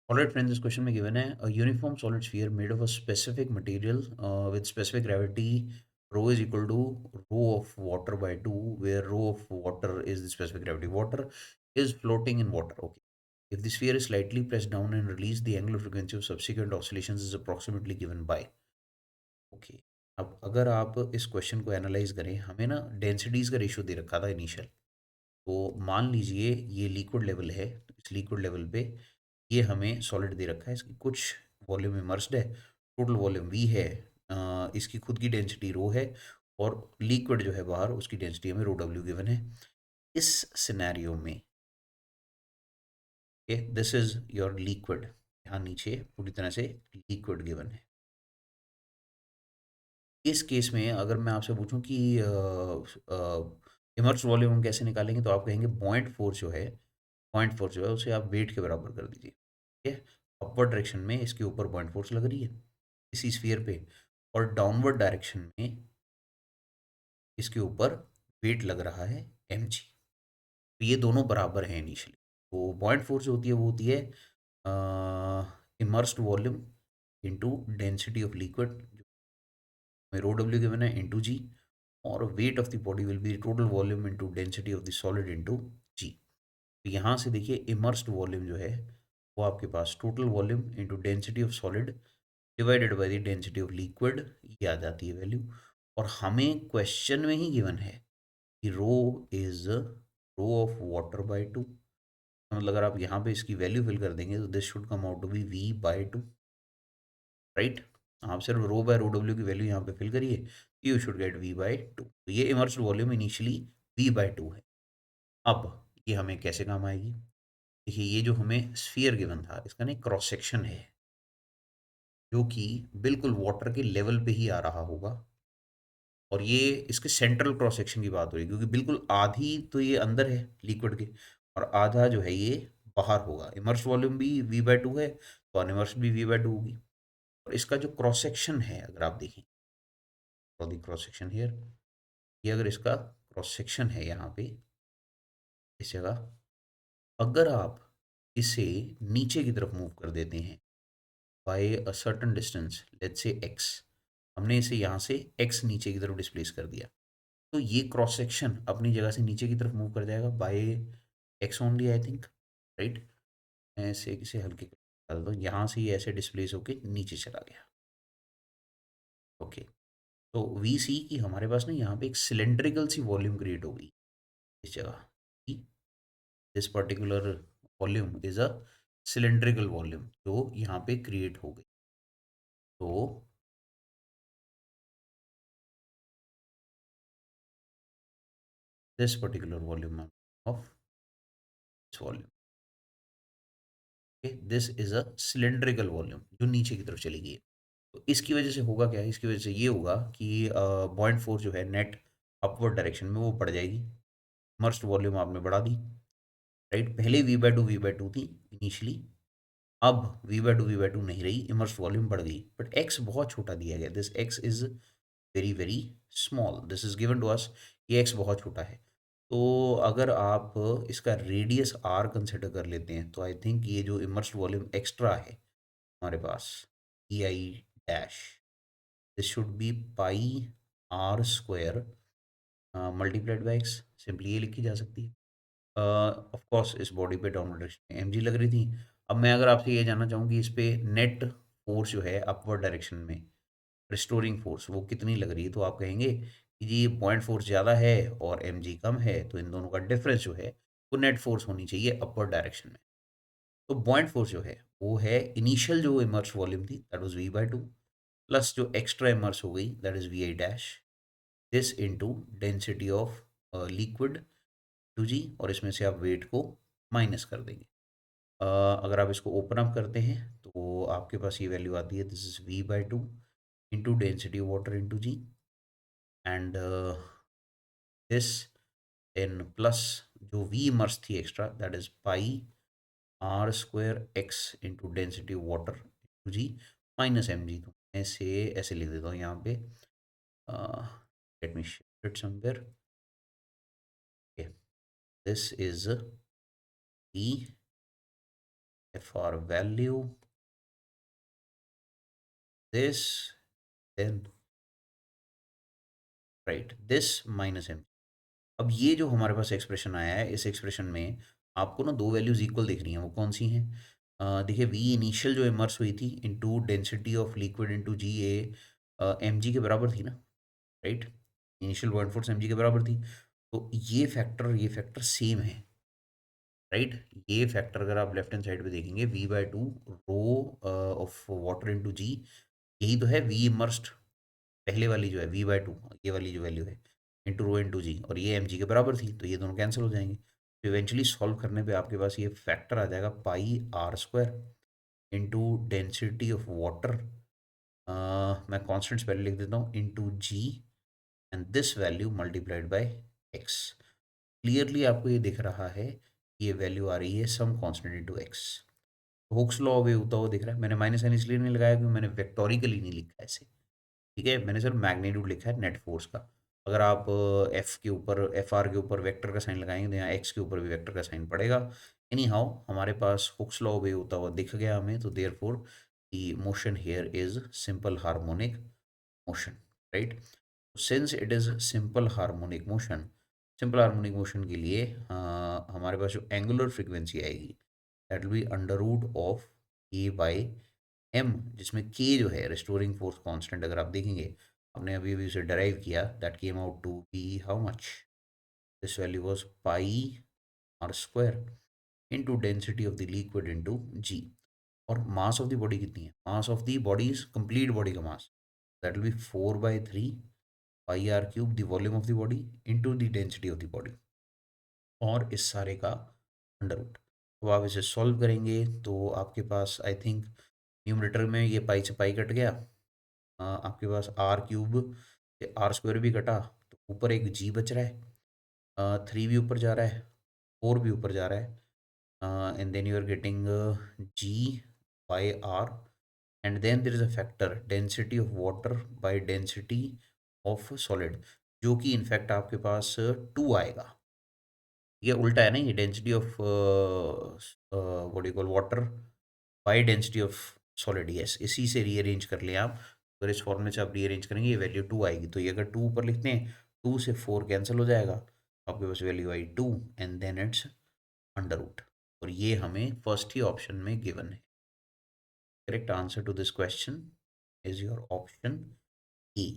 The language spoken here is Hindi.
Alright, friends, this question में given है a uniform solid sphere made of a specific material with specific gravity rho is equal to rho of water by 2 where rho of water is the specific gravity. Water is floating in water. Okay. If the sphere is slightly pressed down and released, the angular frequency of subsequent oscillations is approximately given by. Okay. अब अगर आप इस क्वेश्चन को एनालाइज करें, हमें ना डेंसिटीज का रेशियो दे रखा था इनिशियल। तो मान लीजिए ये लिक्विड लेवल है, तो इस लिक्विड लेवल पे ये हमें सॉलिड दे रखा है, इसकी कुछ वॉल्यूम इमर्स्ड है, टोटल वॉल्यूम वी है, इसकी खुद की डेंसिटी रो है, और लिक्विड जो है बाहर उसकी डेंसिटी हमें रो डब्ल्यू गिवन है। इस सिनेरियो में दिस इज योर लिक्विड, यहाँ नीचे पूरी तरह से लिक्विड गिवन है। इस केस में अगर मैं आपसे पूछूं कि इमर्स वॉल्यूम हम कैसे निकालेंगे, तो आप कहेंगे पॉइंट फोर्स जो है, पॉइंट फोर्स जो है उसे आप वेट के बराबर कर दीजिए। ठीक है, अपवर्ड डायरेक्शन में इसके ऊपर पॉइंट फोर्स लग रही है इसी स्फीयर पे, और डाउनवर्ड डायरेक्शन में इसके ऊपर वेट लग रहा है एम जी। तो ये दोनों बराबर हैं इनिशियली। तो पॉइंट फोर्स जो होती है वो होती है immersed volume into density of liquid, में रो डब्ल्यू गिवन है, इंटू जी, और weight of the body will be total volume into density of the solid into g. तो यहाँ से देखिए इमर्स्ड वॉल्यूम जो है वो आपके पास total volume into density of solid divided by the density of liquid, ये आ जाती है वैल्यू। और हमें क्वेश्चन में ही गिवन है कि rho is rho of water by two, मतलब अगर आप यहाँ पे इसकी वैल्यू फिल कर देंगे तो this should come out to be V by two, right. आप सिर्फ रो बाय रो डब्ल्यू की वैल्यू यहाँ पे फिल करिए, you should get V by two. तो ये immersed volume initially V by two है। अब ये हमें कैसे काम आएगी, देखिए ये जो हमें स्फीयर गिवन था इसका ना क्रॉस सेक्शन है जो कि बिल्कुल वाटर के लेवल पे ही आ रहा होगा, और ये इसके सेंट्रल क्रॉस सेक्शन की बात हो रही है क्योंकि बिल्कुल आधी तो ये अंदर है लिक्विड के, और आधा जो है ये बाहर होगा। इमर्स वॉल्यूम भी वी बाय टू है, तो अनइमर्स भी वी बाय टू होगी। और इसका जो क्रॉस सेक्शन है अगर आप देखें, क्रॉस सेक्शन हियर, ये अगर इसका क्रॉस सेक्शन है यहाँ पे इस जगह, अगर आप इसे नीचे की तरफ मूव कर देते हैं by a certain distance, let's say X, हमने इसे यहाँ से एक्स नीचे की तरफ डिस्प्लेस कर दिया, तो ये क्रॉस सेक्शन अपनी जगह से नीचे की तरफ मूव कर जाएगा by X only, I think, right. मैं इसे हल्के कर दो, यहाँ से ये ऐसे डिस्प्लेस होके नीचे चला गया। ओके, तो वी सी की हमारे पास ना यहाँ पे एक सिलेंड्रिकल सी वॉल्यूम क्रिएट हो गई इस जगह। This particular volume is a cylindrical volume जो यहाँ पे क्रिएट हो गई। तो this particular volume of this volume, this is a cylindrical volume जो नीचे की तरफ चली गई है। तो इसकी वजह से होगा क्या, इसकी वजह से ये होगा कि पॉइंट फोर जो है नेट अपवर्ड डायरेक्शन में वो बढ़ जाएगी। मर्स्ट वॉल्यूम आपने बढ़ा दी, राइट। पहले वी बाई टू थी इनिशियली, अब वी बाई टू नहीं रही, इमर्स वॉल्यूम बढ़ गई, बट एक्स बहुत छोटा दिया गया, this X is very very small, this is given to us, ये एक्स बहुत छोटा है। तो अगर आप इसका रेडियस आर कंसिडर कर लेते हैं तो आई थिंक ये जो इमर्स वॉल्यूम एक्स्ट्रा है हमारे पास, e i dash, this should be pi are square multiplied by x, simply ये लिखी जा सकती है। ऑफ कोर्स इस बॉडी पे डाउनवर्ड डायरेक्शन में एम जी लग रही थी। अब मैं अगर आपसे ये जानना चाहूँ कि इस पे नेट फोर्स जो है अपवर्ड डायरेक्शन में रिस्टोरिंग फोर्स वो कितनी लग रही है, तो आप कहेंगे कि जी पॉइंट फोर्स ज़्यादा है और एम जी कम है, तो इन दोनों का डिफरेंस जो है वो नेट फोर्स होनी चाहिए अपवर्ड डायरेक्शन में। तो पॉइंट फोर्स जो है वो है इनिशियल जो इमर्स वॉल्यूम थी that was v by two, plus जो एक्स्ट्रा इमर्स हो गई that is v i dash, this into density of liquid to g, और इसमें से आप वेट को माइनस कर देंगे। अगर आप इसको ओपन अप करते हैं तो आपके पास ये वैल्यू आती है, this is V by two into density water into ji, and this in plus जो वी इमर्स थी extra that is pi are square X into density water into G minus M G. तो मैं इसे ऐसे लिख देता हूँ यहाँ पे, let me shift it somewhere, this is V FR value this, then right this minus M. अब ये जो हमारे पास एक्सप्रेशन आया है, इस एक्सप्रेशन में आपको ना दो वैल्यूज इक्वल दिख रही हैं। वो कौन सी हैं? देखिए, वी इनिशियल जो इमर्स हुई थी into density of liquid into g, a m g के बराबर थी ना, right? Initial 1 force m g के बराबर थी। तो ये फैक्टर सेम है, राइट? ये फैक्टर अगर आप लेफ्ट हैंड साइड पे देखेंगे, V/2 rho of water into g, यही तो है वी इमर्स्ड पहले वाली जो है V/2, ये वाली जो वैल्यू है इंटू रो इंटू जी, और ये एम जी के बराबर थी, तो ये दोनों कैंसिल हो जाएंगे। तो इवेंचुअली सॉल्व करने पे आपके पास ये फैक्टर आ जाएगा pi are square into density of water, मैं कॉन्स्टेंट्स पहले लिख देता हूँ, into ji, and this value multiplied by x. Clearly आपको ये दिख रहा है कि ये वैल्यू आ रही है some constant into X. Hooke's law of होता हुआ दिख रहा है। मैंने माइनस साइन इसलिए नहीं लगाया क्योंकि मैंने वेक्टोरिकली नहीं लिखा है इसे, ठीक है? मैंने सिर्फ मैग्नीट्यूड लिखा है नेट फोर्स का। अगर आप एफ के ऊपर, एफ आर के ऊपर वेक्टर का साइन लगाएंगे तो यहाँ एक्स के ऊपर भी वेक्टर का साइन पड़ेगा। एनी हाउ हमारे पास हुक्स लॉ वे होता हुआ दिख गया हमें, तो therefore the motion here is simple harmonic motion, right? Since it is simple harmonic motion के लिए हमारे पास जो एंगुलर फ्रीक्वेंसी आएगी that will be under root of A by M, जिसमें के जो है रिस्टोरिंग फोर्स कांस्टेंट, अगर आप देखेंगे हमने अभी अभी उसे डराइव किया, that came out to be how much, this value was pi are square into density of the liquid into g. और मास ऑफ द बॉडी कितनी है? Mass of the body is complete body का mass, that will be 4/3 pi r cube the volume of the body into the density of the body, और इस सारे का अंडर रूट। तो आप इसे सॉल्व करेंगे तो आपके पास आई थिंक न्यूमरेटर में ये पाई से पाई कट गया, आपके पास आर क्यूब से आर स्क्वायर भी कटा, तो ऊपर एक जी बच रहा है, 3 भी ऊपर जा रहा है, 4 भी ऊपर जा रहा है, and then you are getting G by R, and then there is a factor density of water by density of solid, जो कि इनफैक्ट आपके पास 2 आएगा। ये उल्टा है ना, ये density of what do you call water by density of solid, yes, इसी से रीअरेंज कर लें आप। अगर इस फॉर्मूले से आप रीअरेंज करेंगे ये वैल्यू 2 आएगी, तो ये अगर 2 ऊपर लिखते हैं, 2 से 4 कैंसिल हो जाएगा, आपके पास value i 2, and then it's under root, और ये हमें फर्स्ट ही ऑप्शन में गिवन है। Correct answer to this question is your option A.